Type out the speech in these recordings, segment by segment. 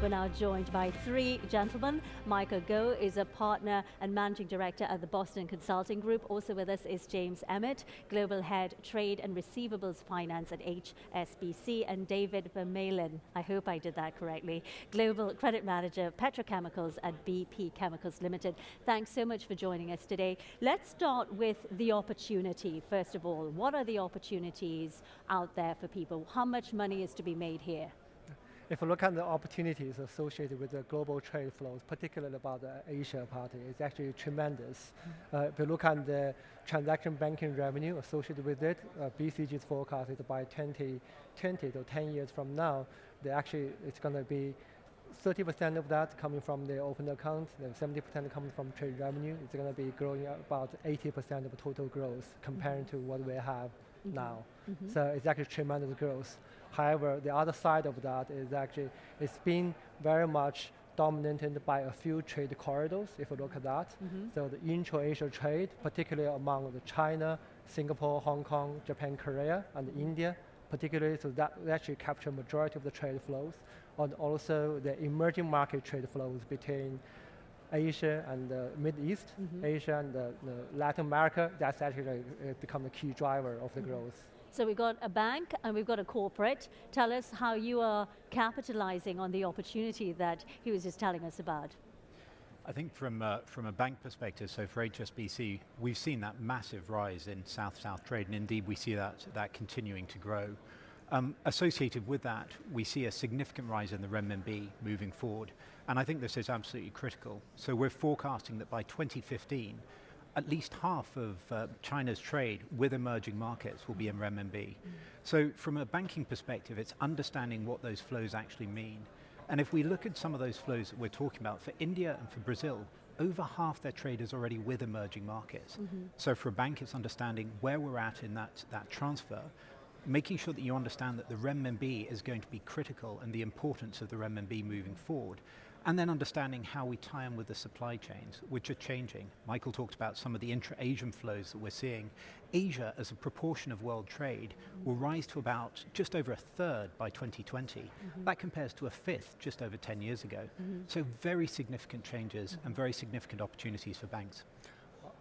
We're now joined by three gentlemen. Michael Goh is a partner and managing director at the Boston Consulting Group. Also with us is James Emmett, Global Head Trade and Receivables Finance at HSBC, and David Vermeulen, I hope I did that correctly, Global Credit Manager, Petrochemicals at BP Chemicals Limited. Thanks so much for joining us today. Let's start with the opportunity, first of all. What are the opportunities out there for people? How much money is to be made here? If you look at the opportunities associated with the global trade flows, particularly about the Asia part, it's actually tremendous. If you look at the transaction banking revenue associated with it, BCG's forecast is by 2020 to 10 years from now, it's going to be 30% of that coming from the open accounts, 70% coming from trade revenue. It's going to be growing at about 80% of total growth compared to what we have now. So it's actually tremendous growth. However, the other side of that is actually it's been very much dominated by a few trade corridors, if you look at that. So the intra-Asia trade, particularly among the China, Singapore, Hong Kong, Japan, Korea, and India, particularly, so that actually capture majority of the trade flows, and also the emerging market trade flows between Asia and the Middle East, Asia and the Latin America. That's actually become the key driver of the growth. So we've got a bank and we've got a corporate. Tell us how you are capitalizing on the opportunity that he was just telling us about. I think from a bank perspective, so for HSBC, we've seen that massive rise in South-South trade, and indeed we see that continuing to grow. Associated with that, we see a significant rise in the renminbi moving forward, and I think this is absolutely critical. So we're forecasting that by 2015, at least half of China's trade with emerging markets will be in renminbi. So from a banking perspective, it's understanding what those flows actually mean. And if we look at some of those flows that we're talking about, for India and for Brazil, over half their trade is already with emerging markets. So for a bank, it's understanding where we're at in that transfer, making sure that you understand that the renminbi is going to be critical and the importance of the renminbi moving forward, and then understanding how we tie in with the supply chains, which are changing. Michael talked about some of the intra-Asian flows that we're seeing. Asia, as a proportion of world trade, will rise to about just over a third by 2020. That compares to a fifth just over 10 years ago. So very significant changes and very significant opportunities for banks.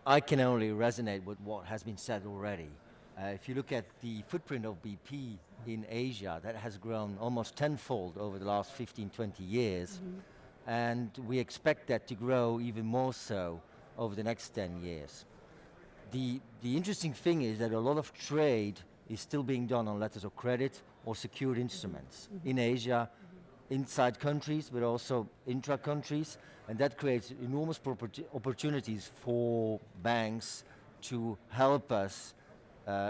I can only resonate with what has been said already. If you look at the footprint of BP in Asia, that has grown almost tenfold over the last 15, 20 years. And we expect that to grow even more so over the next 10 years. The interesting thing is that a lot of trade is still being done on letters of credit or secured instruments in Asia, inside countries, but also intra-countries, and that creates enormous opportunities for banks to help us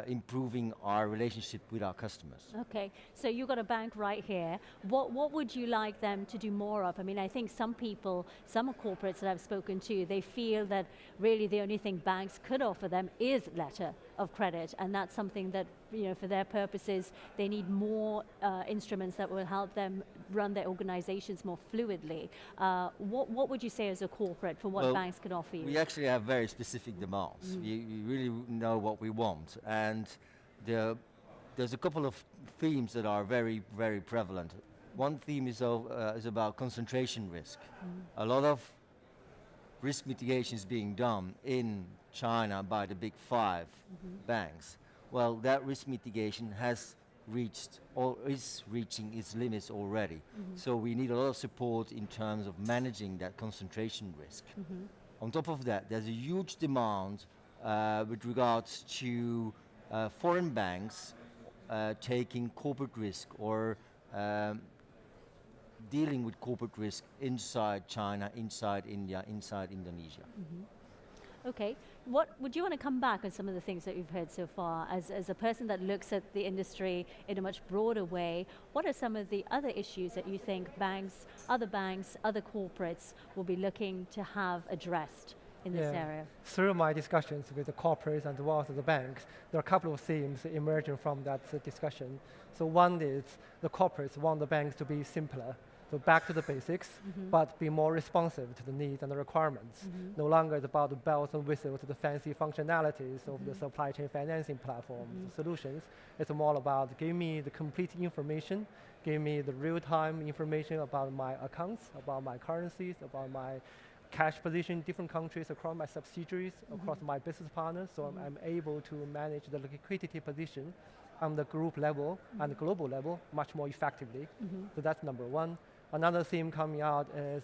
improving our relationship with our customers. Okay, so you've got a bank right here. What would you like them to do more of? I mean, I think some people, some corporates that I've spoken to, they feel that really the only thing banks could offer them is letter of credit, and that's something that, you know, for their purposes, they need more instruments that will help them run their organizations more fluidly. What would you say as a corporate for what banks can offer you? We actually have very specific demands. We really know what we want, and there's a couple of themes that are very, very prevalent. One theme is about concentration risk. A lot of risk mitigation is being done in China by the big five banks. Well, that risk mitigation has reached or is reaching its limits already. So we need a lot of support in terms of managing that concentration risk. On top of that, there's a huge demand with regards to foreign banks taking corporate risk or dealing with corporate risk inside China, inside India, inside Indonesia. Okay, would you want to come back on some of the things that you've heard so far? As a person that looks at the industry in a much broader way, what are some of the other issues that you think banks, other corporates will be looking to have addressed in this area? Through my discussions with the corporates and as well as the banks, there are a couple of themes emerging from that discussion. So one is the corporates want the banks to be simpler. So back to the basics, but be more responsive to the needs and the requirements. No longer it's about the bells and whistles, the fancy functionalities of the supply chain financing platform solutions. It's more about give me the complete information, give me the real-time information about my accounts, about my currencies, about my cash position in different countries, across my subsidiaries, across my business partners, so I'm able to manage the liquidity position on the group level and the global level much more effectively. So that's number one. Another theme coming out is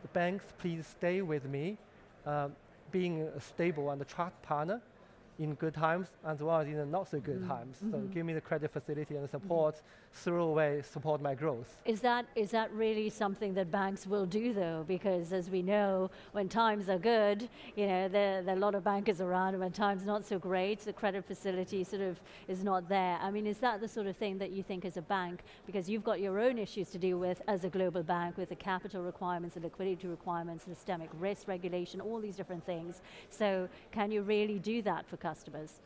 the banks, please stay with me, being a stable and a trust partner in good times as well as in the not so good times. So give me the credit facility and support, support my growth. Is that really something that banks will do though? Because as we know, when times are good, you know, there are a lot of bankers around, and when times not so great, the credit facility sort of is not there. I mean, is that the sort of thing that you think as a bank, because you've got your own issues to deal with as a global bank with the capital requirements, the liquidity requirements, systemic risk regulation, all these different things. So can you really do that for customers?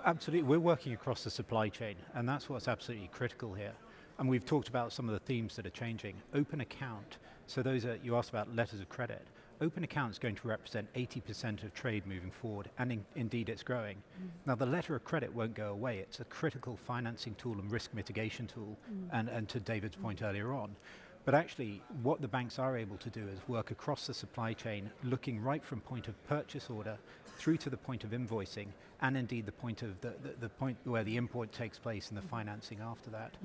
Absolutely, we're working across the supply chain, and that's what's absolutely critical here. And we've talked about some of the themes that are changing. Open account, so those are, you asked about letters of credit. Open account is going to represent 80% of trade moving forward, and indeed it's growing. Now the letter of credit won't go away, it's a critical financing tool and risk mitigation tool, and to David's point earlier on. But actually, what the banks are able to do is work across the supply chain, looking right from point of purchase order through to the point of invoicing, and indeed the point of the point where the import takes place and the financing after that.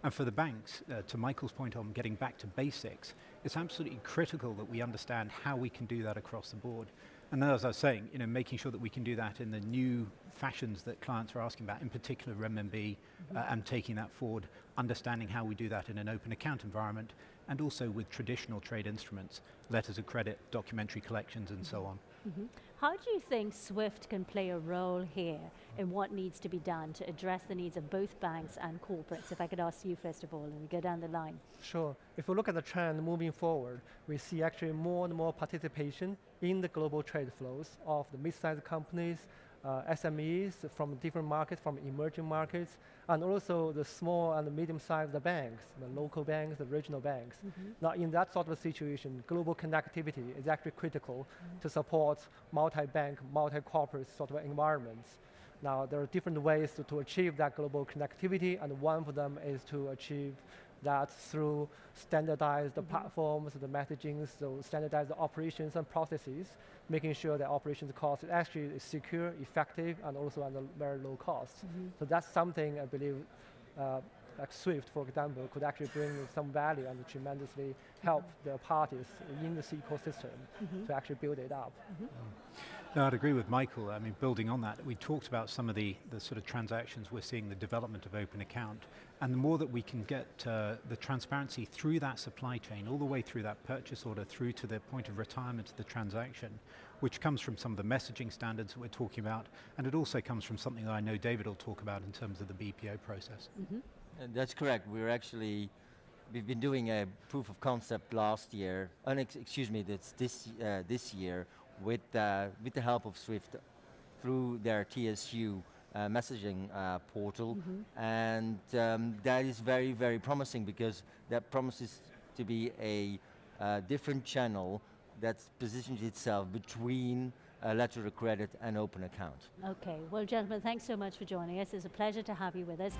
And for the banks, to Michael's point on getting back to basics, it's absolutely critical that we understand how we can do that across the board. And as I was saying, you know, making sure that we can do that in the new fashions that clients are asking about, in particular renminbi, and taking that forward, understanding how we do that in an open account environment, and also with traditional trade instruments, letters of credit, documentary collections, and so on. How do you think SWIFT can play a role here in what needs to be done to address the needs of both banks and corporates? If I could ask you first of all, and we go down the line. Sure. If we look at the trend moving forward, we see actually more and more participation in the global trade flows of the mid-sized companies, SMEs from different markets, from emerging markets, and also the small and medium-sized banks, the local banks, the regional banks. Now in that sort of situation, global connectivity is actually critical to support multi-bank, multi-corporate sort of environments. Now there are different ways to achieve that global connectivity, and one of them is to achieve that through standardized platforms, the messaging, so standardized operations and processes, making sure that operations cost is actually secure, effective, and also at a very low cost. So that's something I believe like SWIFT, for example, could actually bring some value and tremendously help the parties in this ecosystem to actually build it up. No, I'd agree with Michael. I mean, building on that, we talked about some of the sort of transactions we're seeing, the development of open account, and the more that we can get the transparency through that supply chain, all the way through that purchase order, through to the point of retirement of the transaction, which comes from some of the messaging standards that we're talking about, and it also comes from something that I know David will talk about in terms of the BPO process. And that's correct. We've been doing a proof of concept last year, excuse me, that's this year, with the help of SWIFT through their TSU messaging portal, and that is very, very promising, because that promises to be a different channel that's positioned itself between a letter of credit and open account. Okay, well gentlemen, thanks so much for joining us. It's a pleasure to have you with us.